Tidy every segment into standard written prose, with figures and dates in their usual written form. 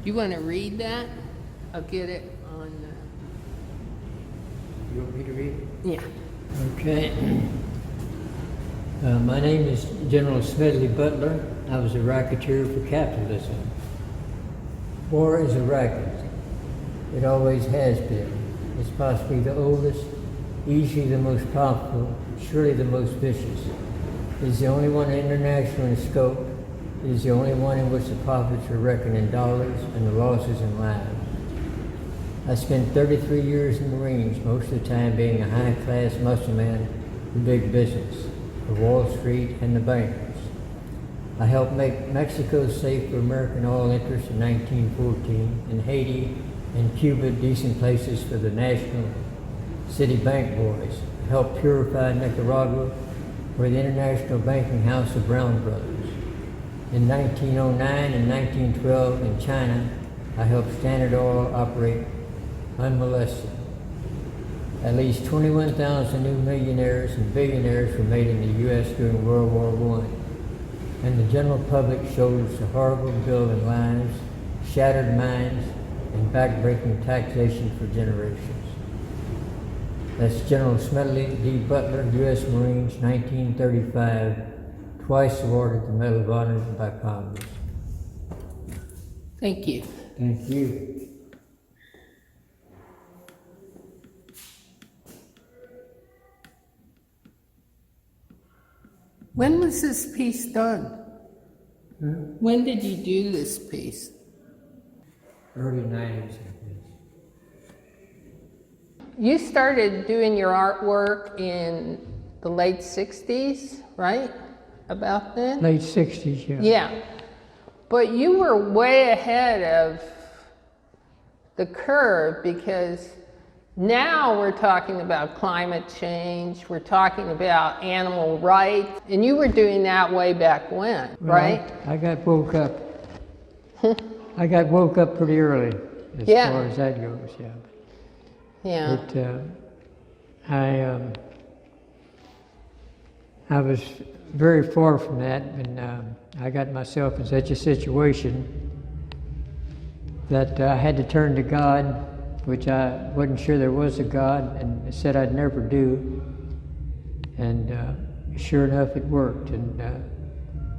You want to read that? I'll get it on. You want me to read it? Yeah. Okay. My name is General Smedley Butler. I was a racketeer for capitalism. War is a racket. It always has been. It's possibly the oldest, easily the most powerful, surely the most vicious. It is the only one international in scope. It is the only one in which the profits are reckoned in dollars and the losses in lives. I spent 33 years in the Marines, most of the time being a high-class muscle man in big business, for Wall Street and the bankers. I helped make Mexico safe for American oil interests in 1914, and Haiti and Cuba decent places for the national city bank boys. I helped purify Nicaragua for the International Banking House of Brown Brothers. In 1909 and 1912 in China, I helped Standard Oil operate unmolested. At least 21,000 new millionaires and billionaires were made in the U.S. during World War I, and the general public shoulders the horrible bill in lives, shattered minds, and backbreaking taxation for generations. That's General Smedley D. Butler, U.S. Marines, 1935, twice awarded the Medal of Honor by Congress. Thank you. Thank you. When was this piece done? When did you do this piece? Early 90s, I guess. You started doing your artwork in the late 60s, right? About then? Late 60s, yeah. Yeah. But you were way ahead of the curve, because now we're talking about climate change, we're talking about animal rights, and you were doing that way back when, Well, right? I got woke up. I got woke up pretty early, as Yeah. far as that goes, yeah. Yeah. But I was very far from that, and I got myself in such a situation that I had to turn to God, which I wasn't sure there was a God, and said I'd never do. And sure enough, it worked, and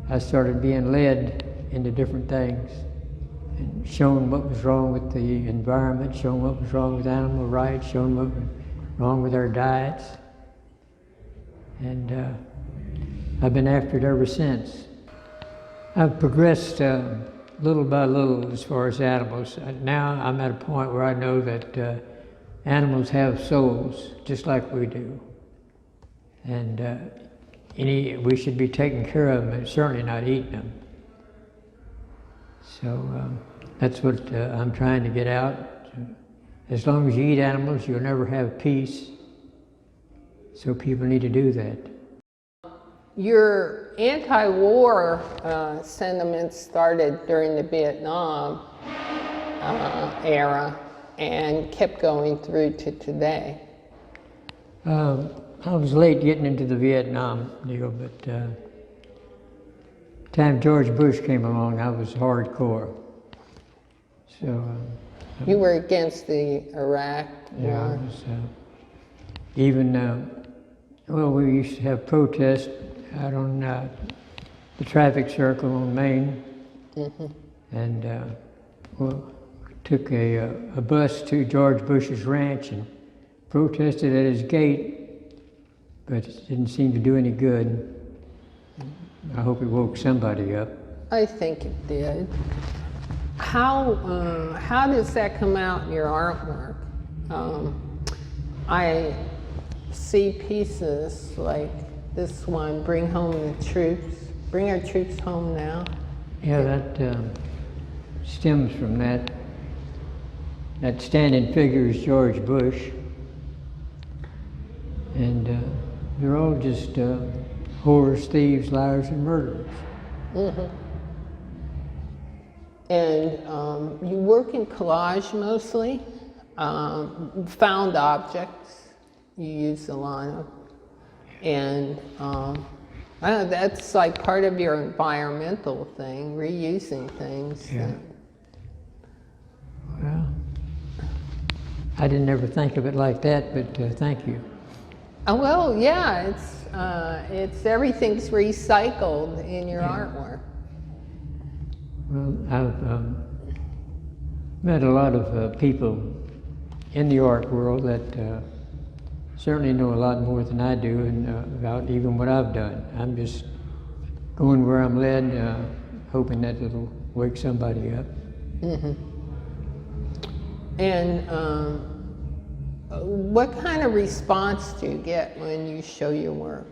I started being led into different things, and shown what was wrong with the environment, shown what was wrong with animal rights, shown what was wrong with our diets. And I've been after it ever since. I've progressed little by little as far as animals. Now I'm at a point where I know that animals have souls, just like we do. And we should be taking care of them and certainly not eating them. So that's what I'm trying to get out. As long as you eat animals, you'll never have peace. So people need to do that. Your anti-war sentiments started during the Vietnam era and kept going through to today. I was late getting into the Vietnam deal, but time George Bush came along, I was hardcore. So You were against the Iraq yeah, war. I was, even well, we used to have protests out on the traffic circle on Main, and well, took a bus to George Bush's ranch and protested at his gate, but it didn't seem to do any good. I hope it woke somebody up. I think it did. How does that come out in your artwork? I see pieces like this one, Bring Home the Troops, Bring Our Troops Home Now. Yeah, that stems from that. That standing figure is George Bush. And they're all just whores, thieves, liars, and murderers. And you work in collage mostly, found objects you use a lot of. And I don't know, that's like part of your environmental thing, reusing things. Yeah. I didn't ever think of it like that, but thank you. Well, yeah, it's everything's recycled in your artwork. Well, I've met a lot of people in the art world that certainly know a lot more than I do, and about even what I've done. I'm just going where I'm led, hoping that it'll wake somebody up. Mm-hmm. And what kind of response do you get when you show your work?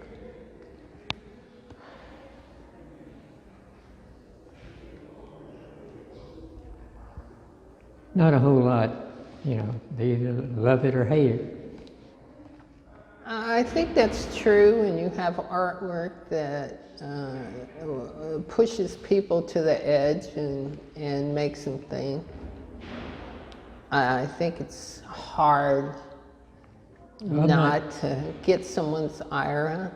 Not a whole lot, you know. They either love it or hate it. I think that's true, and you have artwork that pushes people to the edge and makes them think. I think it's hard not to get someone's ire.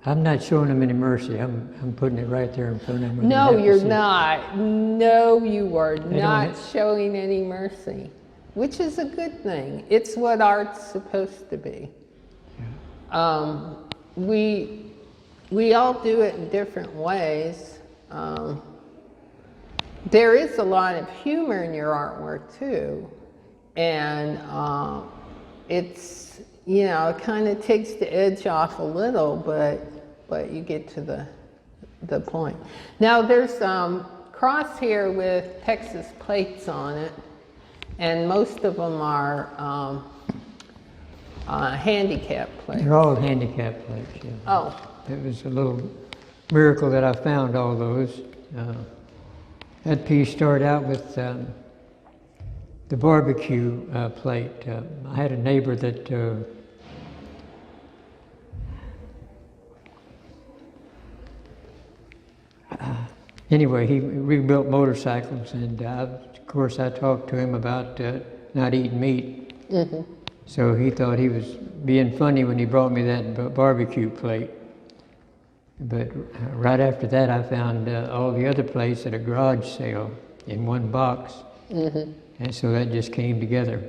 I'm not showing them any mercy. I'm putting it right there in front of them. No, you're not. No, you are not showing any mercy, which is a good thing. It's what art's supposed to be. Yeah. We all do it in different ways. There is a lot of humor in your artwork too, and it's, you know, it kind of takes the edge off a little, but you get to the point. Now there's cross here with Texas plates on it, and most of them are handicap plates. They're all handicap plates, yeah. Oh. It was a little miracle that I found all those. That piece started out with the barbecue plate. I had a neighbor that anyway, he rebuilt motorcycles, and of course I talked to him about not eating meat. Mm-hmm. So he thought he was being funny when he brought me that barbecue plate. But right after that, I found all the other plates at a garage sale in one box. Mm-hmm. And so that just came together.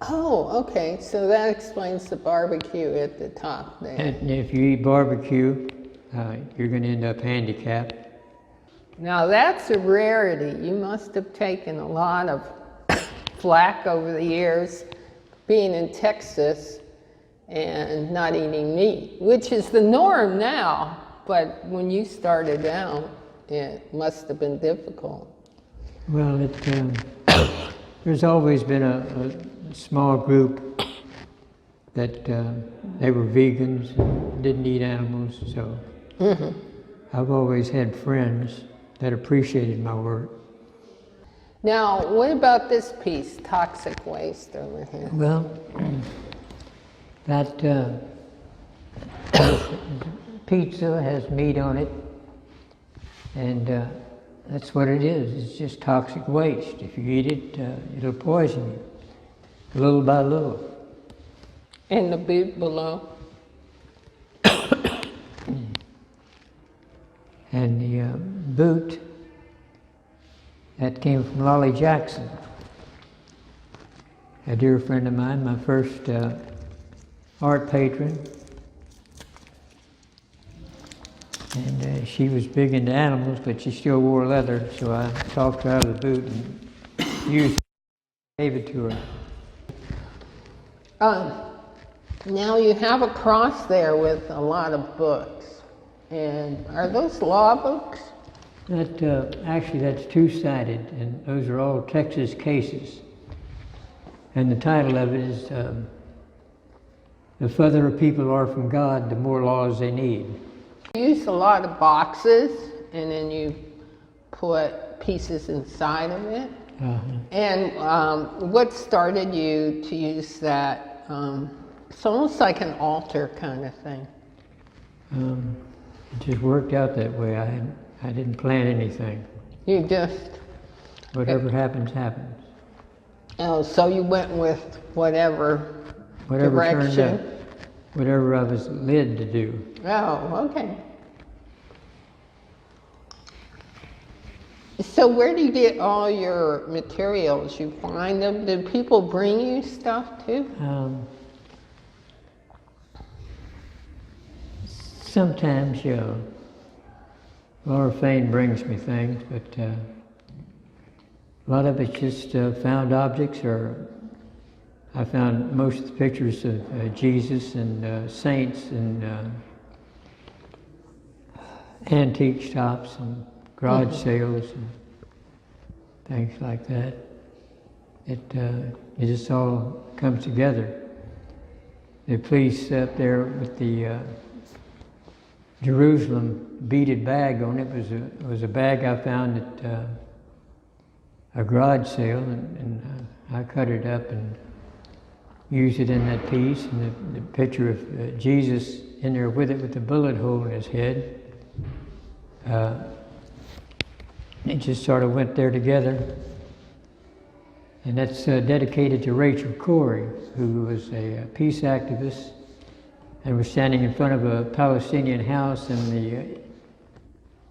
Oh, okay. So that explains the barbecue at the top there. And if you eat barbecue, you're going to end up handicapped. Now that's a rarity. You must have taken a lot of flack over the years being in Texas and not eating meat, which is the norm now, but when you started out, it must have been difficult. Well, there's always been a small group that they were vegans, didn't eat animals, so mm-hmm. I've always had friends that appreciated my work. Now, what about this piece, toxic waste over here? Well, that pizza has meat on it, and that's what it is. It's just toxic waste. If you eat it, it'll poison you, little by little. And the boot below? And the boot, that came from Lolly Jackson, a dear friend of mine, my first art patron. And she was big into animals, but she still wore leather, so I talked her out of the boot and gave it to her. Now you have a cross there with a lot of books. And are those law books? That actually, that's two-sided, and those are all Texas cases. And the title of it is, "The further people are from God, the more laws they need." You use a lot of boxes, and then you put pieces inside of it. Uh-huh. And what started you to use that? It's almost like an altar kind of thing. It just worked out that way. I didn't plan anything. You just... Whatever happens, happens. Oh, so you went with whatever direction? Turned up, whatever I was led to do. Oh, okay. So where do you get all your materials? You find them? Do people bring you stuff too? Sometimes, yeah. Laura Fain brings me things, but a lot of it's just found objects, or I found most of the pictures of Jesus and saints and antique shops and garage sales and things like that. It just all comes together. The police up there with the Jerusalem beaded bag on it was a bag I found at a garage sale, and I cut it up and used it in that piece, and the picture of Jesus in there with it with the bullet hole in his head. It just sort of went there together. And that's dedicated to Rachel Corrie, who was a peace activist and was standing in front of a Palestinian house, and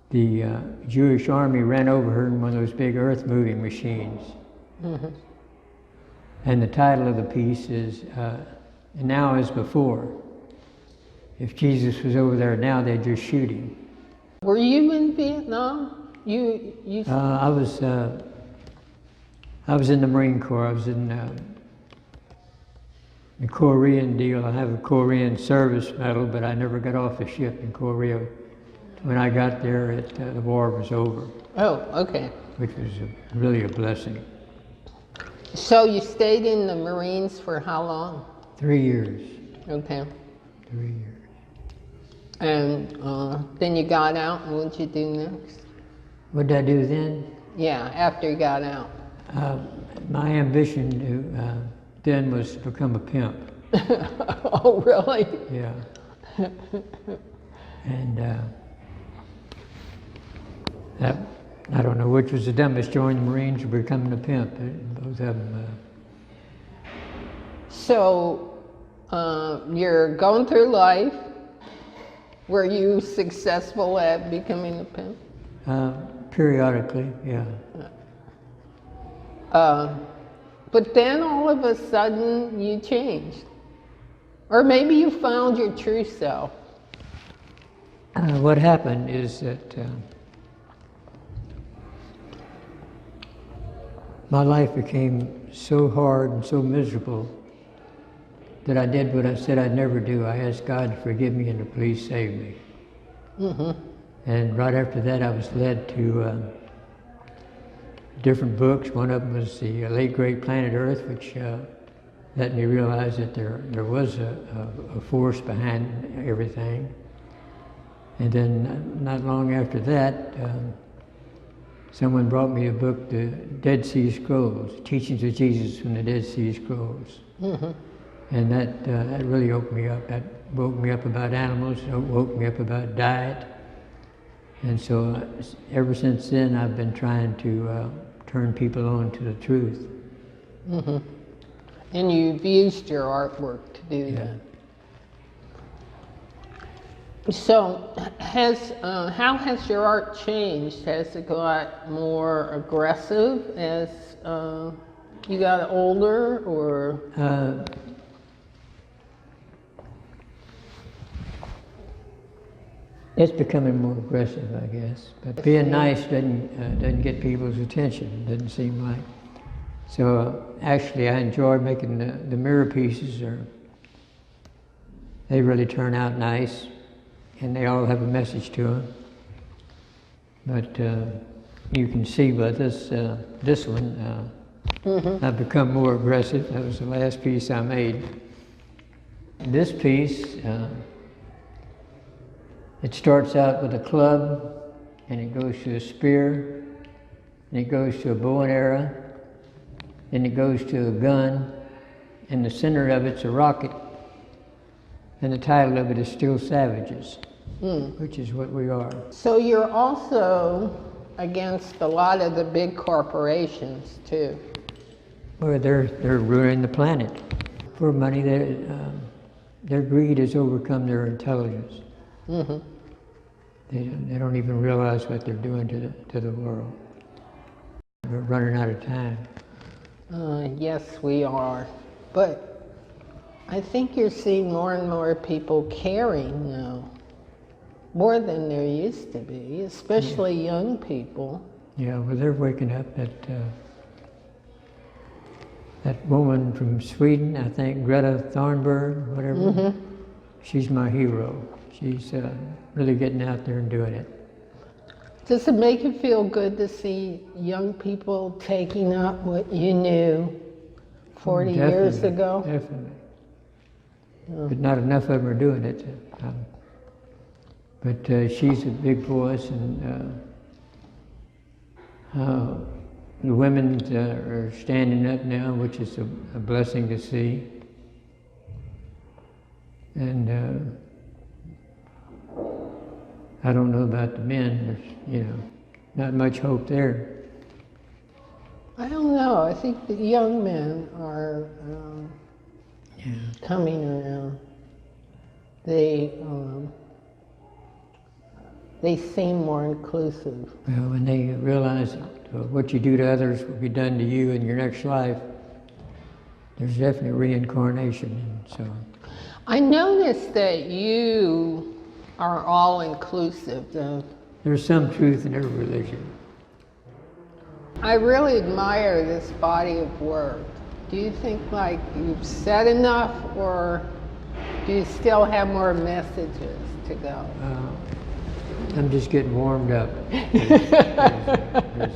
the Jewish army ran over her in one of those big earth-moving machines. Mm-hmm. And the title of the piece is Now as Before. If Jesus was over there now, they'd just shoot him. Were you in Vietnam? I was in the Marine Corps. I was in the Korean deal. I have a Korean service medal, but I never got off a ship in Korea. When I got there, the war was over. Oh, okay. Which was really a blessing. So you stayed in the Marines for how long? 3 years. Okay. 3 years. And then you got out, and what did you do next? What did I do then? Yeah, after you got out. My ambition then was to become a pimp. Oh, really? Yeah. And I don't know which was the dumbest, joining the Marines or becoming a pimp. Both of them. So you're going through life. Were you successful at becoming a pimp? Periodically, yeah. But then all of a sudden you changed. Or maybe you found your true self. What happened is that my life became so hard and so miserable that I did what I said I'd never do. I asked God to forgive me and to please save me. Mm-hmm. And right after that, I was led to different books. One of them was the late great Planet Earth, which let me realize that there was a force behind everything. And then not long after that, someone brought me a book, the Dead Sea Scrolls, Teachings of Jesus from the Dead Sea Scrolls. Mm-hmm. And that really woke me up. That woke me up about animals, it woke me up about diet. And so ever since then, I've been trying to turn people on to the truth. Mm-hmm. And you've used your artwork to do that. So how has your art changed? Has it got more aggressive as you got older, or? It's becoming more aggressive, I guess. But being nice doesn't get people's attention, doesn't seem like. So actually I enjoy making the mirror pieces. They really turn out nice, and they all have a message to them. But you can see by this one, I've become more aggressive. That was the last piece I made. This piece, it starts out with a club, and it goes to a spear, and it goes to a bow and arrow, and it goes to a gun, and the center of it's a rocket, and the title of it is Still Savages, which is what we are. So you're also against a lot of the big corporations too. Well, they're ruining the planet. For money, their greed has overcome their intelligence. Mm-hmm. They don't even realize what they're doing to the world. We're running out of time. Yes, we are. But I think you're seeing more and more people caring now, more than there used to be, especially young people. Yeah, well, they're waking up. That woman from Sweden, I think, Greta Thunberg, whatever, she's my hero. She's really getting out there and doing it. Does it make you feel good to see young people taking up what you knew 40 years ago? Definitely. But not enough of them are doing it. But she's a big voice, and the women are standing up now, which is a blessing to see. And I don't know about the men. There's, not much hope there. I don't know. I think the young men are coming around. They seem more inclusive. Well, when they realize that what you do to others will be done to you in your next life, there's definitely reincarnation. And so, I noticed that you are all inclusive. There's some truth in every religion. I really admire this body of work. Do you think like you've said enough, or do you still have more messages to go? I'm just getting warmed up. There's